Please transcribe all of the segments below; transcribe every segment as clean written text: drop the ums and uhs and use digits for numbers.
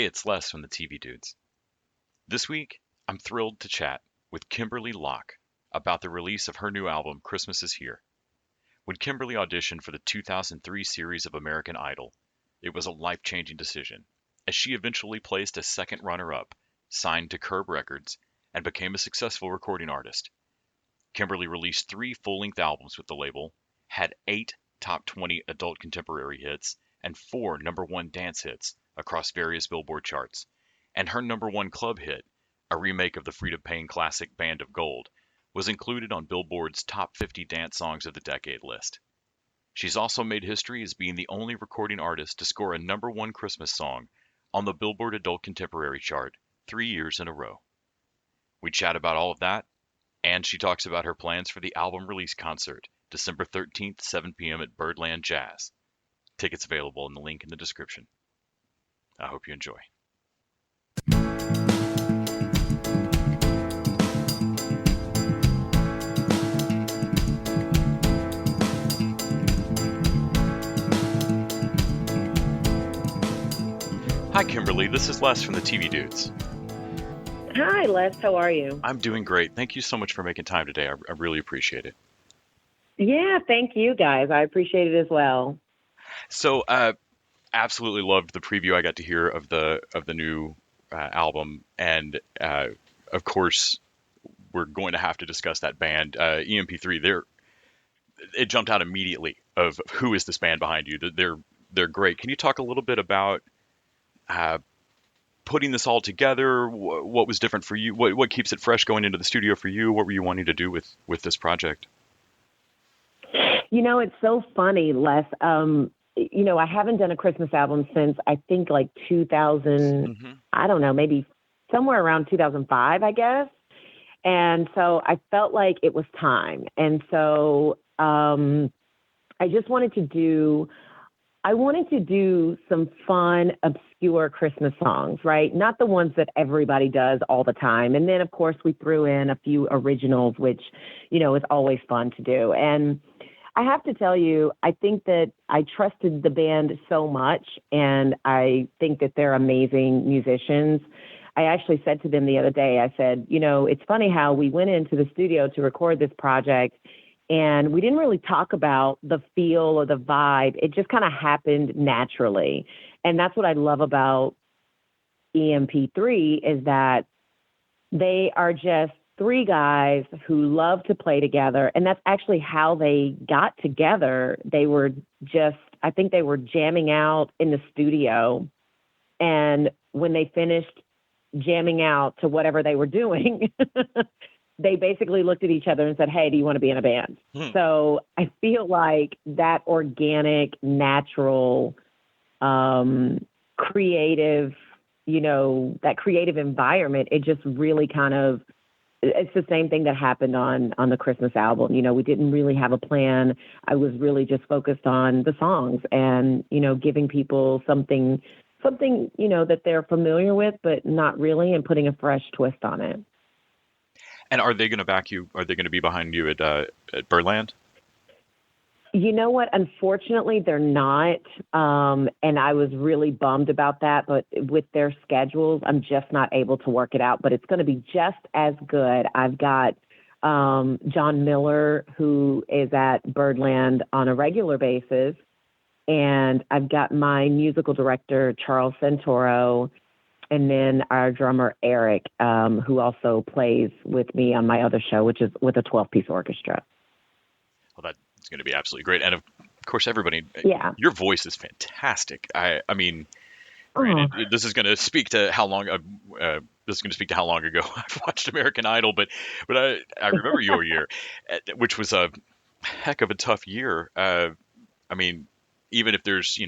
Hey, it's Les from the TV Dudes. This week, I'm thrilled to chat with Kimberley Locke about the release of her new album, Christmas Is Here. When Kimberly auditioned for the 2003 series of American Idol, it was a life-changing decision, as she eventually placed as second runner-up, signed to Curb Records, and became a successful recording artist. Kimberly released 3 full-length albums with the label, had 8 top 20 adult contemporary hits, and 4 number 1 dance hits across various Billboard charts. And her number 1 club hit, a remake of the Freda Payne classic Band of Gold, was included on Billboard's Top 50 Dance Songs of the Decade list. She's also made history as being the only recording artist to score a number 1 Christmas song on the Billboard Adult Contemporary chart 3 years in a row. We chat about all of that, and she talks about her plans for the album release concert, December 13th, 7 p.m. at Birdland Jazz. Tickets available in the link in the description. I hope you enjoy. Hi, Kimberly. This is Les from the TV Dudes. Hi, Les. How are you? I'm doing great. Thank you so much for making time today. I really appreciate it. Yeah, thank you, guys. I appreciate it as well. So, absolutely loved the preview I got to hear of the new album, and of course, we're going to have to discuss that band, EMP3. It jumped out immediately of who is this band behind you. They're great. Can you talk a little bit about putting this all together? What was different for you? What keeps it fresh going into the studio for you? What were you wanting to do with this project? You know, it's so funny, Les. I haven't done a Christmas album since I think like 2000, I don't know, maybe somewhere around 2005, I guess. And so I felt like it was time. And so I just wanted to do some fun, obscure Christmas songs, right? Not the ones that everybody does all the time. And then, of course, we threw in a few originals, which, is always fun to do. And I have to tell you, I think that I trusted the band so much, and I think that they're amazing musicians. I actually said to them the other day, I said, it's funny how we went into the studio to record this project, and we didn't really talk about the feel or the vibe. It just kind of happened naturally. And that's what I love about EMP3 is that they are just 3 guys who love to play together. And that's actually how they got together. I think they were jamming out in the studio. And when they finished jamming out to whatever they were doing, they basically looked at each other and said, hey, do you want to be in a band? So I feel like that organic, natural, creative, that creative environment, it just really it's the same thing that happened on the Christmas album. We didn't really have a plan. I was really just focused on the songs and, giving people something, that they're familiar with, but not really, and putting a fresh twist on it. And are they going to back you? Are they going to be behind you at Birdland? You know what? Unfortunately, they're not. And I was really bummed about that. But with their schedules, I'm just not able to work it out. But it's going to be just as good. I've got John Miller, who is at Birdland on a regular basis. And I've got my musical director, Charles Santoro, and then our drummer, Eric, who also plays with me on my other show, which is with a 12-piece orchestra. Well, that's going to be absolutely great. And of course, everybody, your voice is fantastic. I mean, granted, this is going to speak to how long ago I've watched American Idol, but I remember your year, which was a heck of a tough year. I mean, even if there's,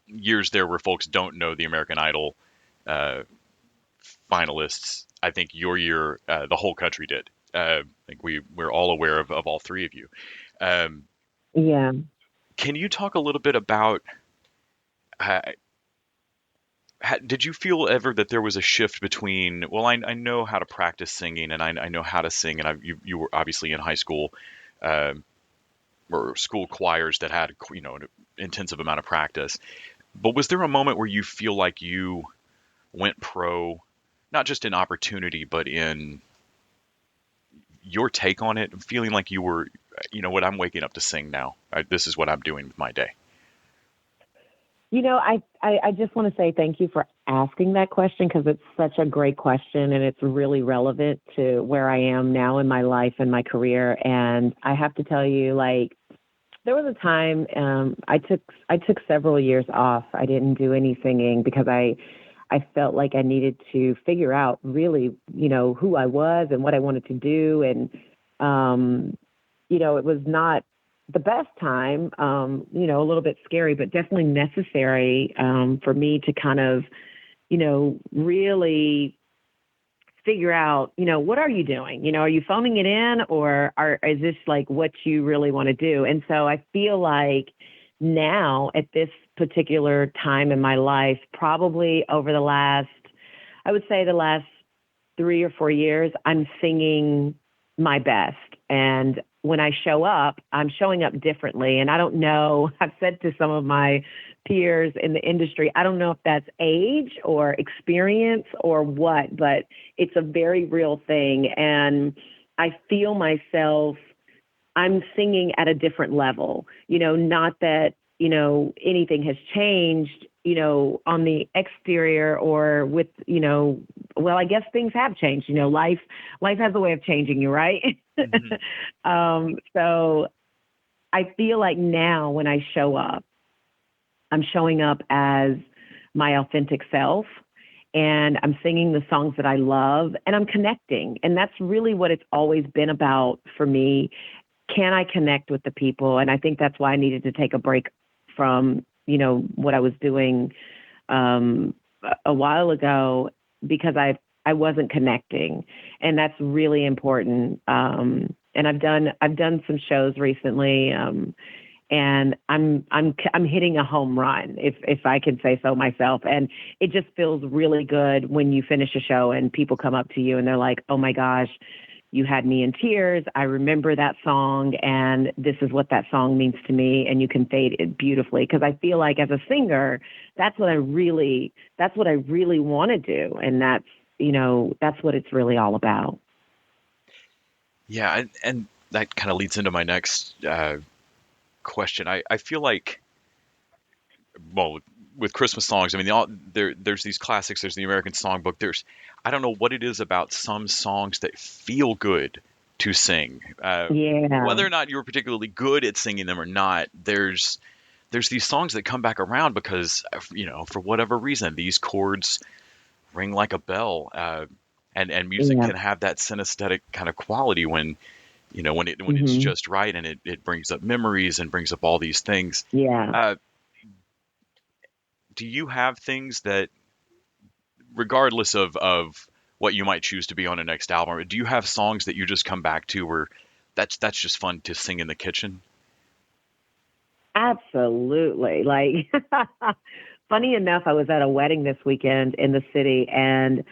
years there where folks don't know the American Idol finalists, I think your year, the whole country did. I think we're all aware of all 3 of you. Yeah. Can you talk a little bit about, did you feel ever that there was a shift between, well, I know how to practice singing and I know how to sing, and you were obviously in high school, or school choirs that had, an intensive amount of practice. But was there a moment where you feel like you went pro, not just in opportunity, but in your take on it, feeling like you were, what, I'm waking up to sing now. This is what I'm doing with my day. I just want to say thank you for asking that question, because it's such a great question and it's really relevant to where I am now in my life and my career. And I have to tell you, like, there was a time I took several years off. I didn't do any singing because I felt like I needed to figure out really, who I was and what I wanted to do. And, it was not the best time, a little bit scary, but definitely necessary for me to kind of, really figure out, what are you doing? Are you phoning it in, or is this like what you really want to do? And so I feel like now at this particular time in my life, probably over the last 3 or 4 years, I'm singing my best. And when I show up, I'm showing up differently. And I don't know, I've said to some of my peers in the industry, I don't know if that's age or experience or what, but it's a very real thing. And I feel myself, I'm singing at a different level, not that, anything has changed, on the exterior or with, well, I guess things have changed, life has a way of changing you, right? Mm-hmm. So I feel like now when I show up, I'm showing up as my authentic self, and I'm singing the songs that I love, and I'm connecting. And that's really what it's always been about for me. Can I connect with the people? And I think that's why I needed to take a break from, what I was doing a while ago, because I wasn't connecting, and that's really important. And I've done some shows recently, and I'm hitting a home run, if I can say so myself. And it just feels really good when you finish a show and people come up to you and they're like, "Oh my gosh, you had me in tears. I remember that song, and this is what that song means to me." And you conveyed it beautifully. Because I feel like as a singer, that's what I really want to do, and that's what it's really all about. Yeah, and that kind of leads into my next question. I feel like, well, with Christmas songs, I mean, there's these classics. There's the American Songbook. I don't know what it is about some songs that feel good to sing. Yeah. Whether or not you were particularly good at singing them or not, there's these songs that come back around because, for whatever reason, these chords ring like a bell. And music can have that synesthetic kind of quality when it's just right, and it brings up memories and brings up all these things. Yeah. Do you have things that, regardless of what you might choose to be on a next album, do you have songs that you just come back to where that's just fun to sing in the kitchen? Absolutely. Like, funny enough, I was at a wedding this weekend in the city, and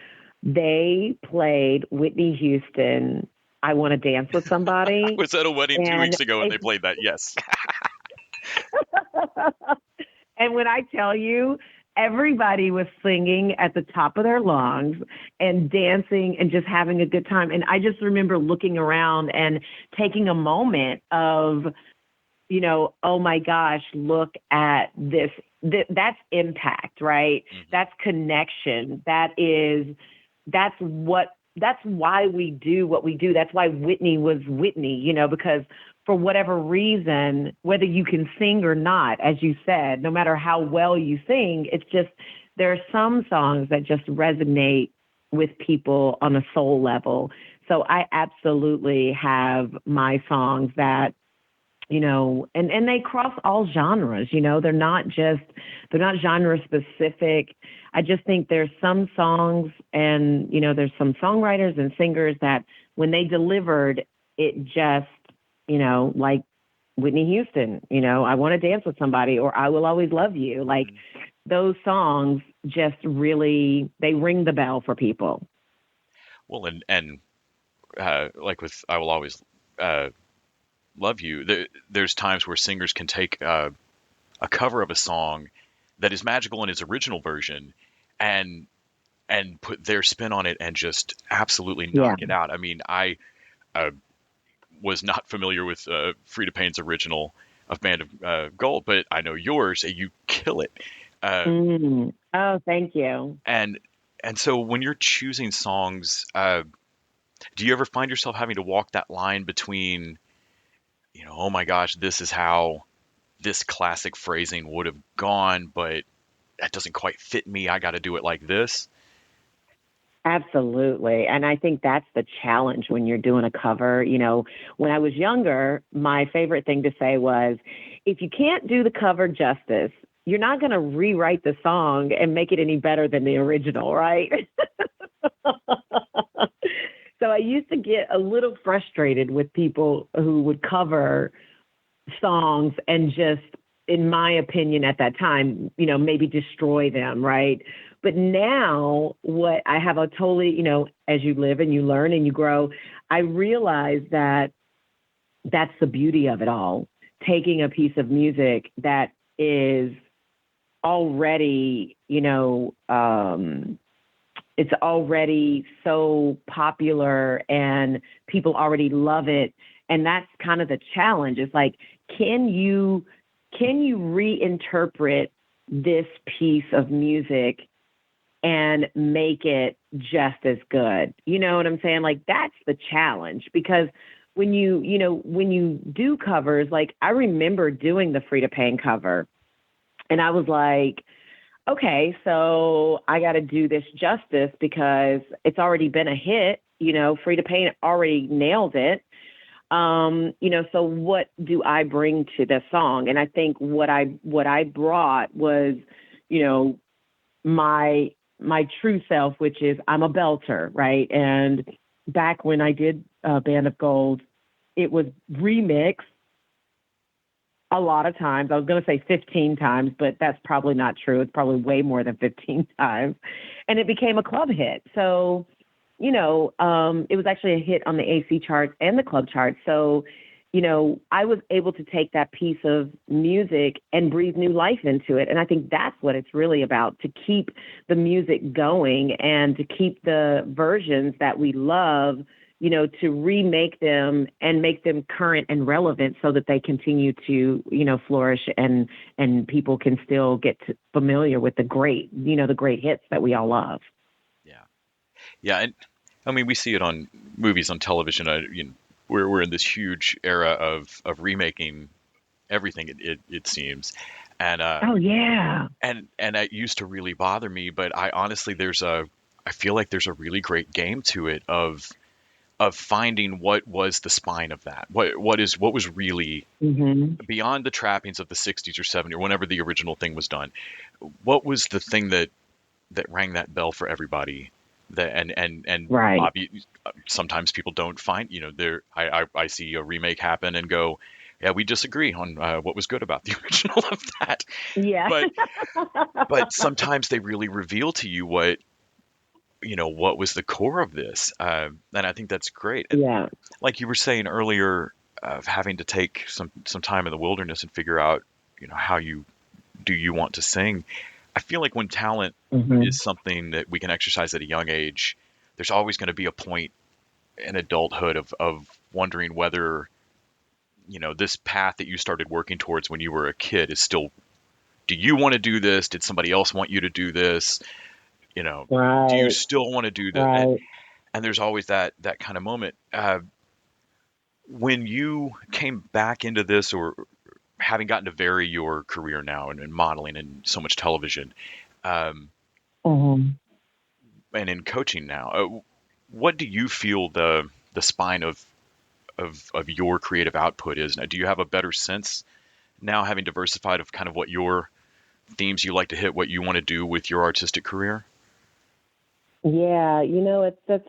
they played Whitney Houston, "I Want to Dance with Somebody." I was at a wedding 2 weeks ago and they played that. Yes. And when I tell you, everybody was singing at the top of their lungs and dancing and just having a good time. And I just remember looking around and taking a moment of, oh my gosh, look at this. That's impact, right? Mm-hmm. That's connection. That's why we do what we do. That's why Whitney was Whitney, because for whatever reason, whether you can sing or not, as you said, no matter how well you sing, it's just, there are some songs that just resonate with people on a soul level. So I absolutely have my songs that, and they cross all genres, they're not genre specific. I just think there's some songs and, there's some songwriters and singers that when they delivered, it just, like Whitney Houston, "I Want to Dance with Somebody," or "I Will Always Love You." Like, those songs just really, they ring the bell for people. Well, and like with "I Will Always Love You," there's times where singers can take a cover of a song that is magical in its original version and put their spin on it and just absolutely Yeah. knock it out. I mean, I uh, was not familiar with Freda Payne's original of Band of Gold, but I know yours, and you kill it. Uh, Oh, thank you. and so when you're choosing songs, do you ever find yourself having to walk that line between, oh my gosh, this is how this classic phrasing would have gone, but that doesn't quite fit me. I got to do it like this. Absolutely. And I think that's the challenge when you're doing a cover. When I was younger, my favorite thing to say was, if you can't do the cover justice, you're not going to rewrite the song and make it any better than the original, right? So I used to get a little frustrated with people who would cover songs and just, in my opinion at that time, maybe destroy them, right? But now what I have a totally, as you live and you learn and you grow, I realize that that's the beauty of it all. Taking a piece of music that is already, it's already so popular and people already love it. And that's kind of the challenge. It's like, can you reinterpret this piece of music and make it just as good? You know what I'm saying? Like, that's the challenge, because when you do covers, like I remember doing the Freda Payne cover and I was like, okay, so I got to do this justice because it's already been a hit. Freda Payne already nailed it. So what do I bring to the song? And I think what I brought was, my true self, which is I'm a belter, right? And back when I did Band of Gold, it was remixed a lot of times. I was going to say 15 times, but that's probably not true. It's probably way more than 15 times. And it became a club hit. So, it was actually a hit on the AC charts and the club charts. So, I was able to take that piece of music and breathe new life into it. And I think that's what it's really about, to keep the music going and to keep the versions that we love, to remake them and make them current and relevant so that they continue to, flourish and people can still get familiar with the great hits that we all love. Yeah. Yeah. And I mean, we see it on movies, on television. We're in this huge era of remaking everything, it seems. And oh yeah. And that used to really bother me, but I honestly, I feel like there's a really great game to it of finding what was the spine of that. What was really beyond the trappings of the 60s or 70s or whenever the original thing was done. What was the thing that rang that bell for everybody? And right. Sometimes people don't find, I see a remake happen and go, yeah, we disagree on what was good about the original of that. Yeah. But sometimes they really reveal to you what was the core of this. And I think that's great. And yeah. like you were saying earlier, of having to take some time in the wilderness and figure out, how you want to sing. I feel like when talent is something that we can exercise at a young age, there's always going to be a point in adulthood of wondering whether, this path that you started working towards when you were a kid is still, do you want to do this? Did somebody else want you to do this? Right. Do you still want to do that? Right. And there's always that kind of moment. When you came back into this, or having gotten to vary your career now and modeling and so much television, and in coaching now, what do you feel the spine of your creative output is now? Do you have a better sense now, having diversified, of kind of what your themes you like to hit, what you want to do with your artistic career? Yeah, it's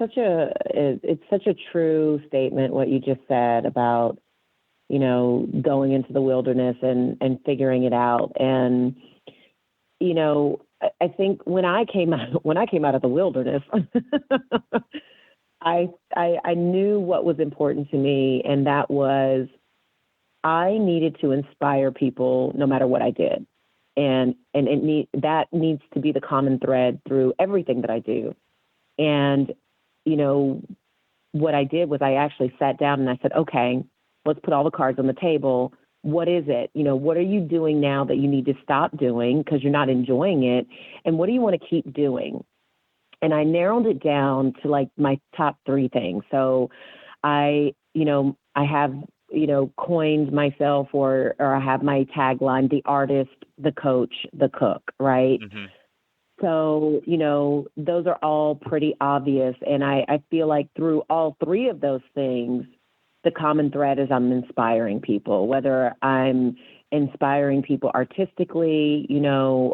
such a true statement what you just said about, going into the wilderness and figuring it out. And, I think when I came out of the wilderness, I knew what was important to me, and that was I needed to inspire people no matter what I did. And that needs to be the common thread through everything that I do. And, what I did was I actually sat down and I said, okay, let's put all the cards on the table. What is it? What are you doing now that you need to stop doing because you're not enjoying it? And what do you want to keep doing? And I narrowed it down to like my top 3 things. So I have, coined myself or I have my tagline, the artist, the coach, the cook, right? Mm-hmm. So, those are all pretty obvious. And I feel like through all 3 of those things, the common thread is I'm inspiring people, whether I'm inspiring people artistically,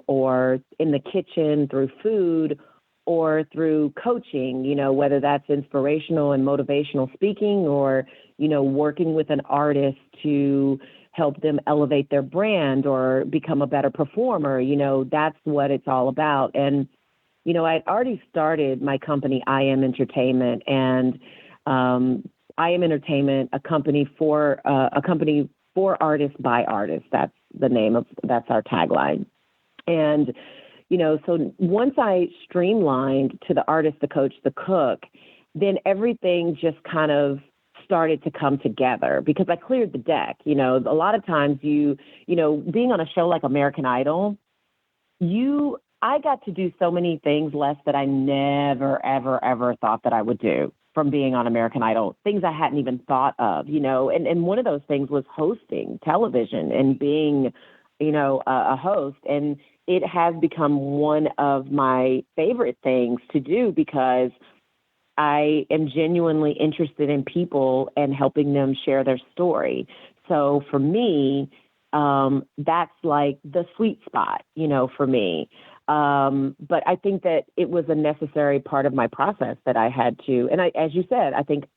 or in the kitchen through food or through coaching, whether that's inspirational and motivational speaking or, working with an artist to help them elevate their brand or become a better performer. That's what it's all about. And, I'd already started my company, I Am Entertainment, and I Am Entertainment, a company for artists by artists. That's our tagline. And, so once I streamlined to the artist, the coach, the cook, then everything just kind of started to come together because I cleared the deck. A lot of times being on a show like American Idol, I got to do so many things less that I never, ever, ever thought that I would do from being on American Idol, things I hadn't even thought of, and one of those things was hosting television and being, a host. And it has become one of my favorite things to do because I am genuinely interested in people and helping them share their story. So for me, that's like the sweet spot, for me. But I think that it was a necessary part of my process that I had to, and as you said, I think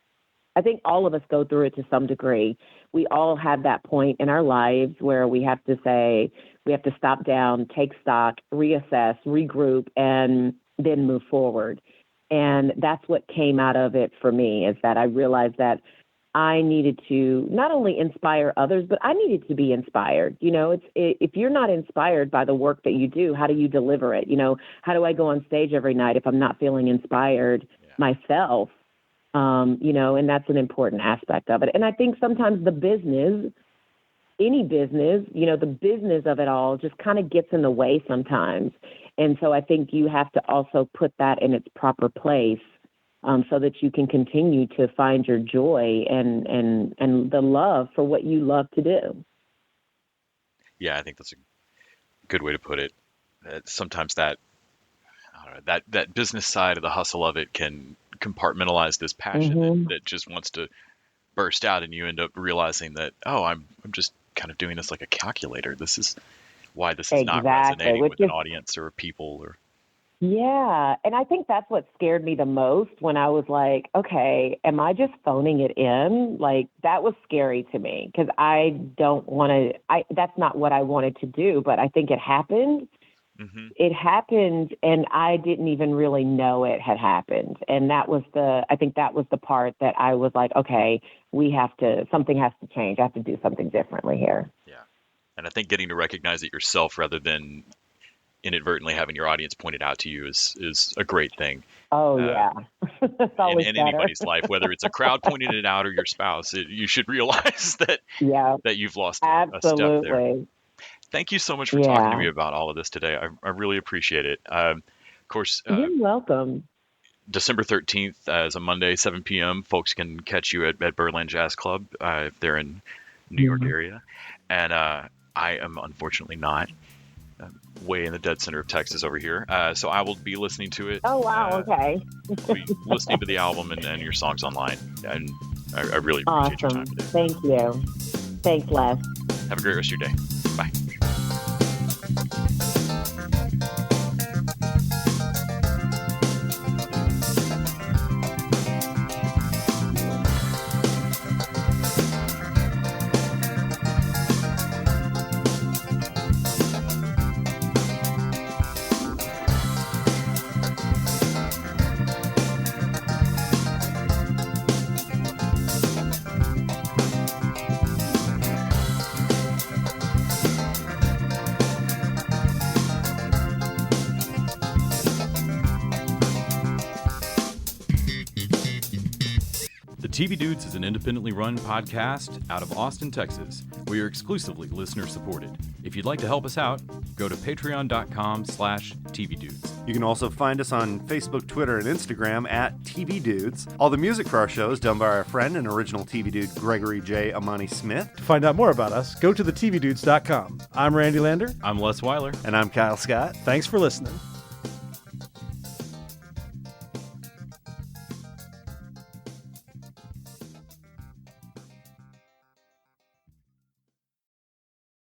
all of us go through it to some degree. We all have that point in our lives where we have to stop down, take stock, reassess, regroup, and then move forward. And that's what came out of it for me, is that I realized that I needed to not only inspire others, but I needed to be inspired. If you're not inspired by the work that you do, how do you deliver it? How do I go on stage every night if I'm not feeling inspired myself? And that's an important aspect of it. And I think sometimes any business, the business of it all just kind of gets in the way sometimes. And so I think you have to also put that in its proper place so that you can continue to find your joy and the love for what you love to do. Yeah, I think that's a good way to put it. Sometimes that business side of the hustle of it can compartmentalize this passion that just wants to burst out, and you end up realizing that, I'm just kind of doing this like a calculator. This is why this is not resonating with an audience or people or. Yeah. And I think that's what scared me the most when I was like, okay, am I just phoning it in? Like, that was scary to me because that's not what I wanted to do, but I think it happened. Mm-hmm. It happened and I didn't even really know it had happened. And I think that was the part that I was like, okay, something has to change. I have to do something differently here. Yeah. And I think getting to recognize it yourself rather than inadvertently having your audience pointed out to you is a great thing. Oh, yeah. in anybody's life, whether it's a crowd pointing it out or your spouse, you should realize that you've lost a step there. Thank you so much for talking to me about all of this today. I really appreciate it. Of course, you're welcome. December 13th is a Monday, 7 p.m. Folks can catch you at Birdland Jazz Club if they're in New York area. And I am unfortunately not. Way in the dead center of Texas over here. So I will be listening to it. Oh, wow. Okay. Be listening to the album and your songs online. And I really appreciate your time today. Thank you. Thanks, Les. Have a great rest of your day. Bye. TV Dudes is an independently run podcast out of Austin, Texas. We are exclusively listener supported. If you'd like to help us out, go to patreon.com/tvdudes. You can also find us on Facebook, Twitter, and Instagram at TV Dudes. All the music for our show is done by our friend and original TV Dude Gregory J. Amani Smith. To find out more about us, go to thetvdudes.com. I'm Randy Lander. I'm Les Weiler. And I'm Kyle Scott. Thanks for listening.